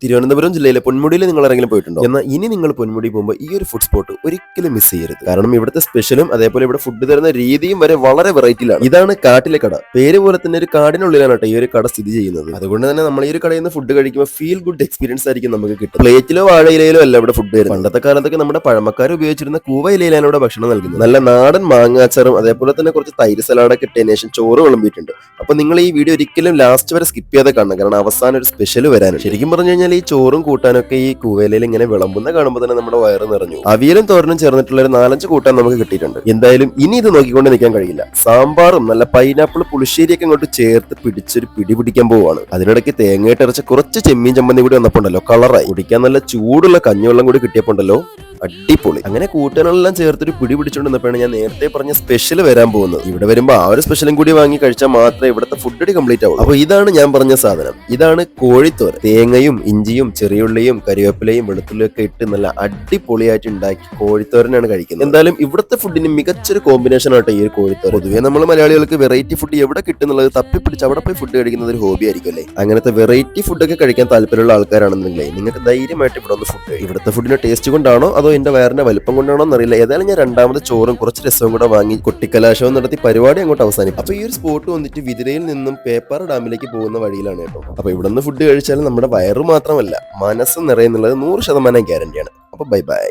തിരുവനന്തപുരം ജില്ലയിലെ പൊന്മുടിയിൽ നിങ്ങൾ ആരെങ്കിലും പോയിട്ടുണ്ടോ? എന്നാൽ ഇനി നിങ്ങൾ പൊന്മുടി പോകുമ്പോൾ ഈ ഒരു ഫുഡ് സ്പോട്ട് ഒരിക്കലും മിസ് ചെയ്യരുത്. കാരണം ഇവിടുത്തെ സ്പെഷ്യലും അതേപോലെ ഇവിടെ ഫുഡ് തരുന്ന രീതിയും വരെ വളരെ വെറൈറ്റിയിലാണ്. ഇതാണ് കാട്ടിലെ കട. പേര് പോലെ തന്നെ ഒരു കാടിനുള്ളിലാണ് കേട്ടോ ഈ ഒരു കട സ്ഥിതി ചെയ്യുന്നത്. അതുകൊണ്ട് തന്നെ നമ്മൾ ഈ ഒരു കടയിൽ നിന്ന് ഫുഡ് കഴിക്കുമ്പോൾ ഫീൽ ഗുഡ് എക്സ്പീരിയൻസ് ആയിരിക്കും നമുക്ക് കിട്ടും. പ്ലേറ്റിലോ വാഴയിലയിലോ അല്ല ഇവിടെ ഫുഡ് തരുന്നത്. പണ്ടത്തെ കാലത്തൊക്കെ നമ്മുടെ പഴമക്കാർ ഉപയോഗിച്ചിരുന്ന കൂവ ഇലയിലാണ് ഇവിടെ ഭക്ഷണം നൽകുന്നത്. നല്ല നാടൻ മാങ്ങാച്ചാറും അതേപോലെ തന്നെ കുറച്ച് തൈര് സലാഡൊക്കെ ഇട്ടതിന് ശേഷം ചോറ് വിളമ്പിയിട്ടുണ്ട്. അപ്പൊ നിങ്ങൾ ഈ വീഡിയോ ഒരിക്കലും ലാസ്റ്റ് വരെ സ്കിപ്പ് ചെയ്യാതെ കാണണം. കാരണം അവസാനം ഒരു സ്പെഷ്യൽ വരാനും. ശരിക്കും പറഞ്ഞു കഴിഞ്ഞാൽ ഈ ചോറും കൂട്ടാനൊക്കെ ഈ കൂവയിലയിൽ ഇങ്ങനെ വിളമ്പുന്ന കാണുമ്പോൾ തന്നെ നമ്മുടെ വയറ് നിറഞ്ഞു. അവിയലും തോരനും ചേർന്നിട്ടുള്ള ഒരു 4-5 കൂട്ടാൻ നമുക്ക് കിട്ടിയിട്ടുണ്ട്. എന്തായാലും ഇനി ഇത് നോക്കിക്കൊണ്ട് നിൽക്കാൻ കഴിയില്ല. സാമ്പാറും നല്ല പൈനാപ്പിൾ പുളിശ്ശേരിയൊക്കെ ഇങ്ങോട്ട് ചേർത്ത് പിടിച്ചൊരു പിടി പിടിക്കാൻ പോവാണ്. അതിനിടയ്ക്ക് തേങ്ങയിട്ട് അരച്ച കുറച്ച് ചെമ്മീൻ ചമ്മന്തി കൂടി വന്നപ്പോണ്ടല്ലോ കളറായി. കുടിക്കാൻ നല്ല ചൂടുള്ള കഞ്ഞിവെള്ളം കൂടി കിട്ടിയപ്പോണ്ടല്ലോ അടിപൊളി. അങ്ങനെ കൂട്ടാനെല്ലാം ചേർത്തൊരു പിടി പിടിച്ചുകൊണ്ടിരുന്നപ്പോഴാണ് ഞാൻ നേരത്തെ പറഞ്ഞ സ്പെഷ്യൽ വരാൻ പോകുന്നത്. ഇവിടെ വരുമ്പോൾ ആ ഒരു സ്പെഷ്യലും കൂടി വാങ്ങി കഴിച്ചാൽ മാത്രമേ ഇവിടുത്തെ ഫുഡ് കംപ്ലീറ്റ് ആവും. അപ്പൊ ഇതാണ് ഞാൻ പറഞ്ഞ സാധനം. ഇതാണ് കോഴിത്തോരൻ. തേങ്ങയും ഇഞ്ചിയും ചെറിയുള്ളിയും കരിവേപ്പിലയും വെളുത്തുള്ളിയും ഒക്കെ ഇട്ട് നല്ല അടിപൊളിയായിട്ട് ഉണ്ടാക്കി കോഴിത്തോരനാണ് കഴിക്കുന്നത്. എന്തായാലും ഇവിടുത്തെ ഫുഡിന് മികച്ചൊരു കോമ്പിനേഷൻ ആട്ടോ ഈ ഒരു കോഴിത്തോരൻ. പൊതുവേ നമ്മൾ മലയാളികൾക്ക് വെറൈറ്റി ഫുഡ് എവിടെ കിട്ടുന്നുള്ളത് തപ്പിപ്പിടിച്ച് അവിടെ പോയി ഫുഡ് കഴിക്കുന്നത് ഒരു ഹോബി ആയിരിക്കും അല്ലേ. അങ്ങനത്തെ വെറൈറ്റി ഫുഡൊക്കെ കഴിക്കാൻ താല്പര്യമുള്ള ആൾക്കാരാണെന്നുണ്ടെങ്കിൽ നിങ്ങൾക്ക് ധൈര്യമായിട്ട് ഇവിടെ ഒന്ന് ഫുഡ്. ഇവിടുത്തെ ഫുഡിന്റെ ടേസ്റ്റ് കൊണ്ടാണോ അതോ എന്റെ വയറിന്റെ വലിപ്പം കൊണ്ടാണോ എന്നറിയില്ല. ഏതായാലും ഞാൻ രണ്ടാമത് ചോറും കുറച്ച് രസവും കൂടെ വാങ്ങി കൊട്ടിക്കലാശവും നടത്തി പരിപാടി അങ്ങോട്ട് അവസാനിക്കും. അപ്പൊ ഈ ഒരു സ്പോട്ട് വന്നിട്ട് വിതിരയിൽ നിന്നും പേപ്പാറ ഡാമിലേക്ക് പോകുന്ന വഴിയിലാണ് കേട്ടോ. അപ്പൊ ഇവിടെ നിന്ന് ഫുഡ് കഴിച്ചാൽ നമ്മുടെ വയറ് മാത്രമല്ല മനസ്സ് നിറയുന്നുള്ളത് 100% ഗ്യാരണ്ടിയാണ്. അപ്പൊ ബൈ ബൈ.